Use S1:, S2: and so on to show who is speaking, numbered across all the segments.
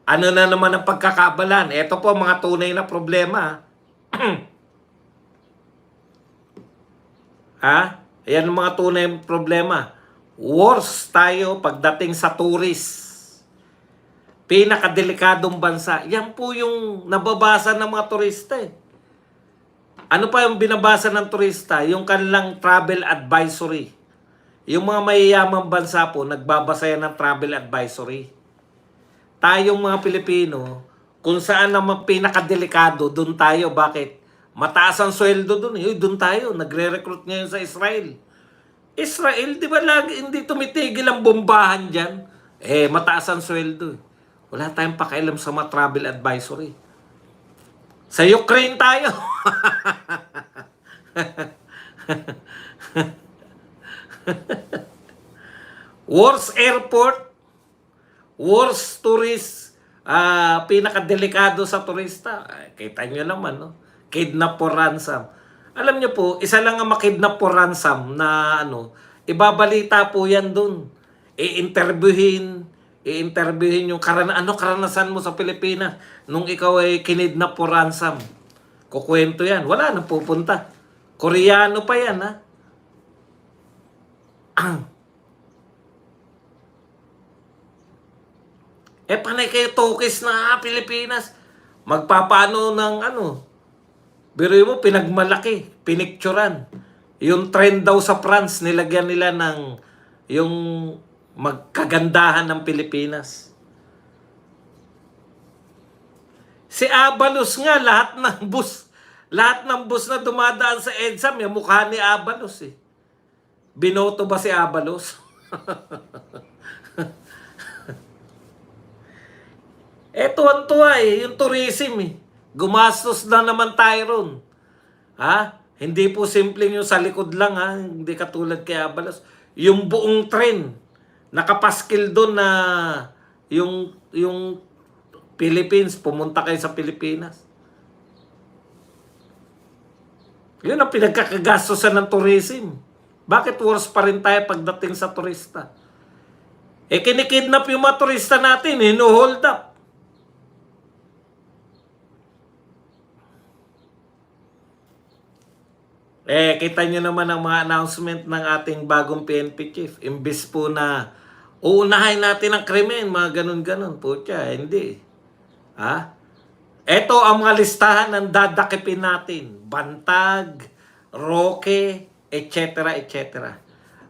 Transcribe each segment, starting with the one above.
S1: Ano na naman ang pagkakabalan? Ito po mga tunay na problema. Ha? Ayan ang mga tunay na problema. Worse tayo pagdating sa tourist. Pinakadelikadong bansa. Yan po yung nababasa ng mga turista eh. Ano pa yung binabasa ng turista? Yung kanilang travel advisory. Yung mga mayayamang bansa po, nagbabasa yan ng travel advisory. Tayong mga Pilipino, kung saan naman pinakadelikado, doon tayo. Bakit? Mataas ang sweldo doon. Doon tayo. Nagre-recruit ngayon sa Israel. Israel, di ba lagi hindi tumitigil ang bombahan dyan? Mataas ang sweldo. Wala tayong pakialam sa mga travel advisory. Sa Ukraine tayo. Worst airport, worst tourist, pinakadelikado sa turista. Kita nyo naman, no? Kidnap for ransom. Alam nyo po, isa lang ang makidnap for ransom na ibabalita po yan dun. I-interviewin yung karanasan mo sa Pilipinas nung ikaw ay kinidnap for ransom. Kukwento yan. Wala nang pupunta. Koreano pa yan, ha? Panay kayo tokis na Pilipinas. Magpapaano ng biro mo, pinagmalaki, pinicturan. Yung trend daw sa France, nilagyan nila ng yung magkagandahan ng Pilipinas. Si Abalos nga, lahat ng bus na dumadaan sa EDSA, may mukha ni Abalos eh. Binoto ba si Abalos? Tuwan-tuwa yung tourism eh. Gumastos na naman tayo ron. Ha? Hindi po simpleng yung sa likod lang ha. Hindi katulad kay Abalos. Yung buong tren, nakapaskil doon na yung Philippines, pumunta kayo sa Pilipinas. Yun ang pinagkakagastosan ng tourism. Bakit worse pa rin tayo pagdating sa turista? Kinikidnap yung mga turista natin, hino-hold up. Kita nyo naman ang mga announcement ng ating bagong PNP chief. Imbis po na uunahin natin ang krimen, mga ganun-ganun. Putya, hindi. Ha? Ito ang mga listahan ng dadakipin natin. Bantag, Roque, etc. etc.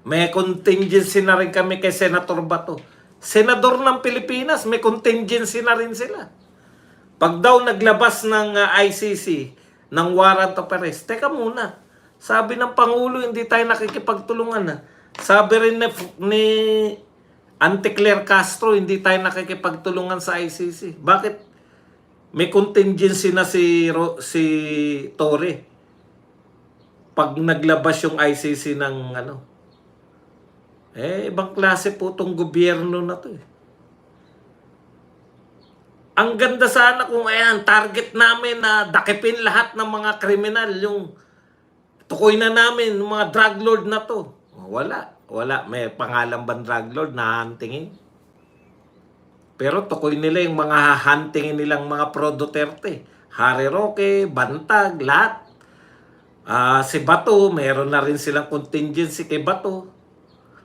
S1: May contingency na rin kami kay Senator Bato. Senador ng Pilipinas, may contingency na rin sila. Pag daw naglabas ng ICC, ng warrant of arrest, teka muna. Sabi ng Pangulo, hindi tayo nakikipagtulungan. Sabi rin ni Anticlaire Castro, hindi tayo nakikipagtulungan sa ICC. Bakit? May contingency na si Torre. Pag naglabas yung ICC ng ibang klase po tong gobyerno na to eh. Ang ganda sana kung target namin na dakipin lahat ng mga kriminal, yung tukoy na namin, yung mga drug lord na to. Wala. May pangalan bang drug lord na huntingin? Pero tukoy nila yung mga huntingin nilang mga pro-Duterte. Harry Roque, Bantag, lahat. Si Bato, meron na rin silang contingency kay Bato.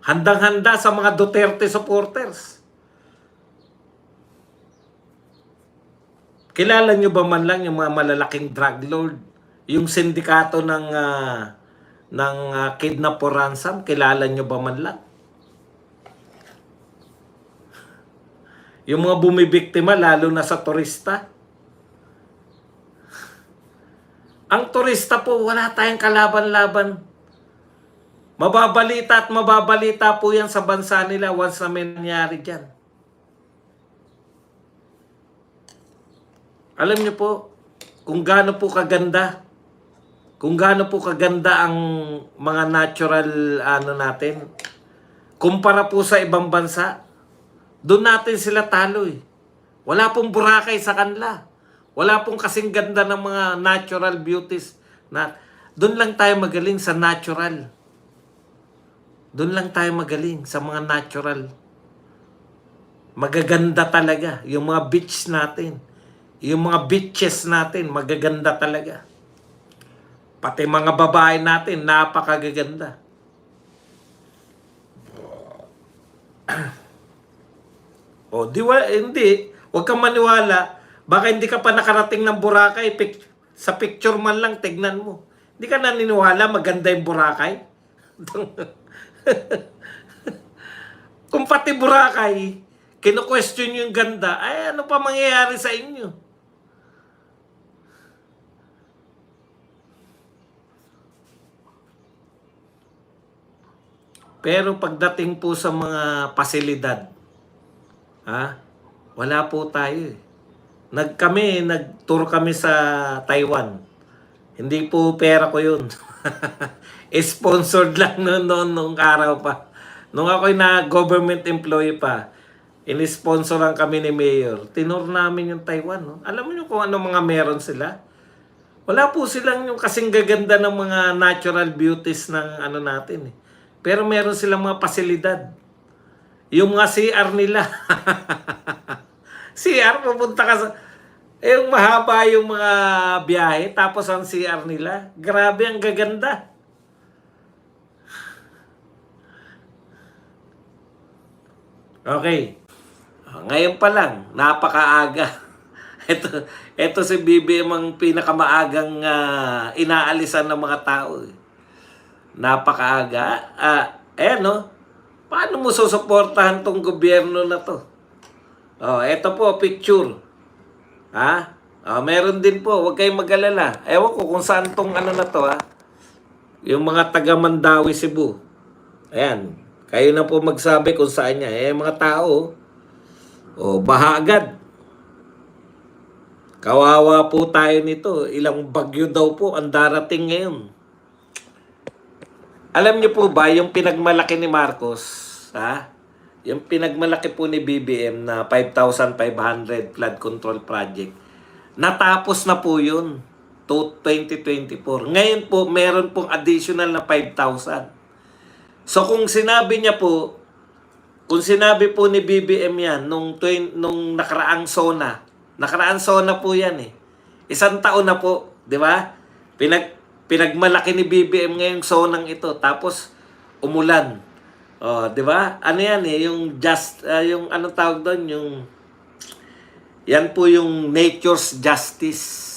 S1: Handang-handa sa mga Duterte supporters. Kilala nyo ba man lang yung mga malalaking drug lord? Yung sindikato ng kidnap for ransom, kilala nyo ba man lang? Yung mga bumibiktima, lalo na sa turista. Ang turista po, wala tayong kalaban-laban. Mababalita at mababalita po yan sa bansa nila once na may nangyari dyan. Alam niyo po, kung gaano po kaganda ang mga natural natin. Kumpara po sa ibang bansa, doon natin sila talo eh. Wala pong Boracay sa kanila. Wala pong kasing ganda ng mga natural beauties. Doon lang tayo magaling sa natural. Doon lang tayo magaling sa mga natural. Magaganda talaga. Yung mga beach natin. Yung mga beaches natin, magaganda talaga. Pati mga babae natin, napakagaganda. O, hindi. Huwag kang maniwala. Baka hindi ka pa nakarating ng Boracay. Sa picture man lang, tignan mo. Hindi ka naniniwala maganda yung Boracay? Kung pati Boracay, kino-question yung ganda, ay ano pa mangyayari sa inyo? Pero pagdating po sa mga pasilidad, wala po tayo eh. Nag-tour kami sa Taiwan. Hindi po pera ko yun. Sponsored lang nung araw pa. Nung ako'y na government employee pa, in-sponsoran kami ni Mayor. Tinur namin yung Taiwan. No? Alam mo nyo kung ano mga meron sila? Wala po silang yung kasing gaganda ng mga natural beauties ng ano natin eh. Pero meron silang mga pasilidad. Yung mga CR nila. CR, pupunta ka sa... yung mahaba yung mga biyahe, tapos ang CR nila. Grabe, ang gaganda. Okay. Ngayon pa lang, napakaaga. Ito si BBM ang pinakamaagang inaalisan ng mga tao. Napakaaga. No? Paano mo susuportahan tong gobyerno na to? Ito po, picture. Meron din po, huwag kayong mag-alala. Ewan ko kung saan tong ano na to, Yung mga taga Mandawi, Cebu. Ayan. Kayo na po magsabi kung saan niya. Mga tao, baha agad. Kawawa po tayo nito. Ilang bagyo daw po ang darating ngayon. Alam niyo po ba yung pinagmalaki ni Marcos, yung pinagmalaki po ni BBM na 5,500 flood control project, natapos na po yun to 2024. Ngayon po, meron pong additional na 5,000. So kung sinabi niya po, kung sinabi po ni BBM yan nung nakaraang SONA po yan eh. 1 taon na po, di ba? Pinagmalaki ni BBM ngayong SONA ito, tapos umulan. Di ba? Ano yan eh, yung yung anong tawag doon, yan po yung nature's justice.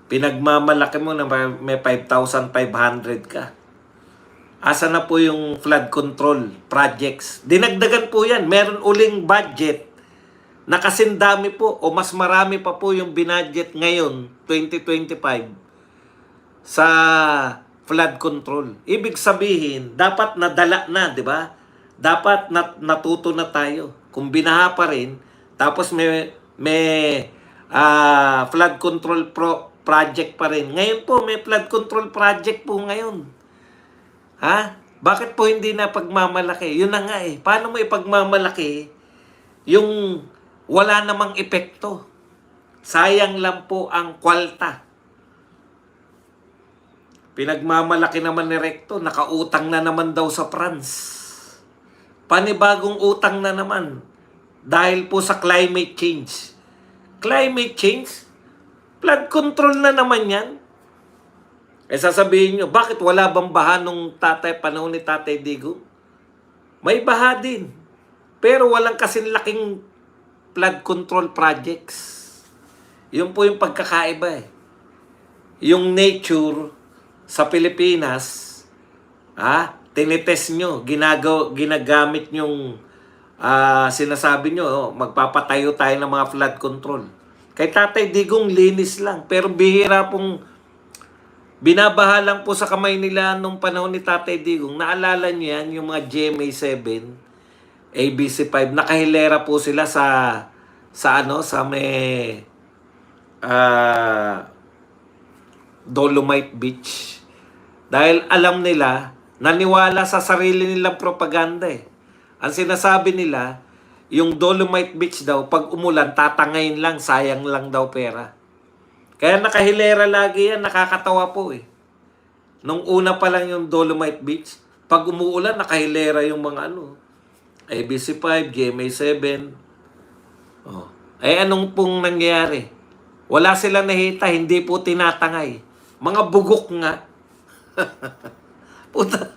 S1: Pinagmamalaki mo na may 5,500 ka. Asa na po yung flood control projects? Dinagdagan po yan. Meron uling budget na kasindami po o mas marami pa po yung binudget ngayon, 2025, sa flood control. Ibig sabihin, dapat nadala na, di ba? Dapat natuto na tayo. Kung binaha pa rin, tapos may flood control project pa rin. Ngayon po, may flood control project po ngayon. Bakit po hindi na pagmamalaki? Yun na nga eh. Paano mo ipagmamalaki yung wala namang epekto? Sayang lang po ang kwalta. Pinagmamalaki naman ni Recto, nakautang na naman daw sa France. Panibagong utang na naman dahil po sa climate change. Climate change? Flood control na naman yan. Sasabihin nyo, bakit wala bang baha nung panahon ni Tatay Digong? May baha din. Pero walang kasing laking flood control projects. Yun po yung pagkakaiba eh. Yung nature sa Pilipinas, tinitest nyo, ginagamit nyong sinasabi nyo, magpapatayo tayo ng mga flood control. Kay Tatay Digong, linis lang. Pero bihira pong binabaha lang po sa kamay nila nung panahon ni Tatay Digong. Naalala niyo yan, yung mga GMA7, ABC5, nakahilera po sila sa may Dolomite Beach. Dahil alam nila, naniwala sa sarili nilang propaganda eh. Ang sinasabi nila, yung Dolomite Beach daw, pag umulan, tatangayin lang, sayang lang daw pera. Kaya nakahilera lagi yan, nakakatawa po eh. Nung una pa lang yung Dolomite Beach, pag umuulan, nakahilera yung mga ABC5, GMA7. Oh. Eh anong pong nangyayari? Wala sila nakita, hindi po tinatangay. Mga bugok nga. Puta.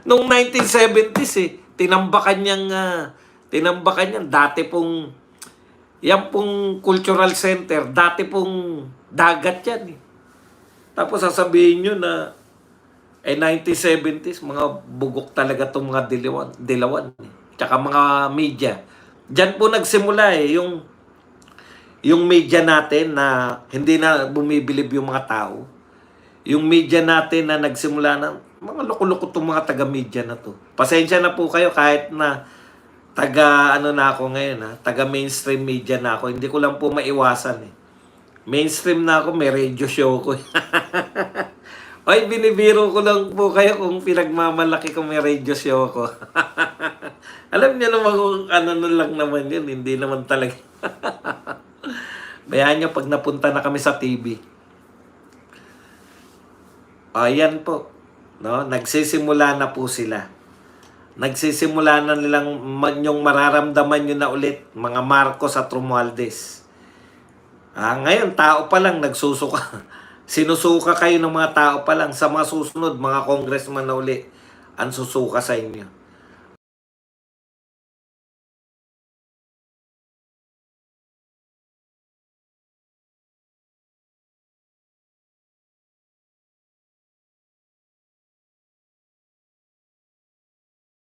S1: Noong 1970s tinambakan niyang dati pong yan pong cultural center, dati pong dagat yan eh. Tapos sasabihin nyo na 1970s, mga bugok talaga itong mga dilawan eh. Tsaka mga media. Diyan po nagsimula eh, yung media natin na hindi na bumibilib yung mga tao. Yung media natin na nagsimula na, mga loko-loko itong mga taga-media na to. Pasensya na po kayo kahit na taga-ano na ako ngayon taga-mainstream media na ako. Hindi ko lang po maiwasan eh. Mainstream na ako, may radio show ko. Ay, binibiro ko lang po kayo kung pinagmamalaki ko may radio show ko. Alam niyo naman kung ano lang naman yun, hindi naman talaga. Bayaan nyo pag napunta na kami sa TV. Ayan po. No? Nagsisimula na po sila. Nagsisimula na nilang yung mararamdaman nyo na ulit, mga Marcos at Romualdez. Ngayon, tao pa lang nagsusuka. Sinusuka kayo ng mga tao pa lang. Sa mga susunod, mga congressman na uli, ang susuka sa inyo.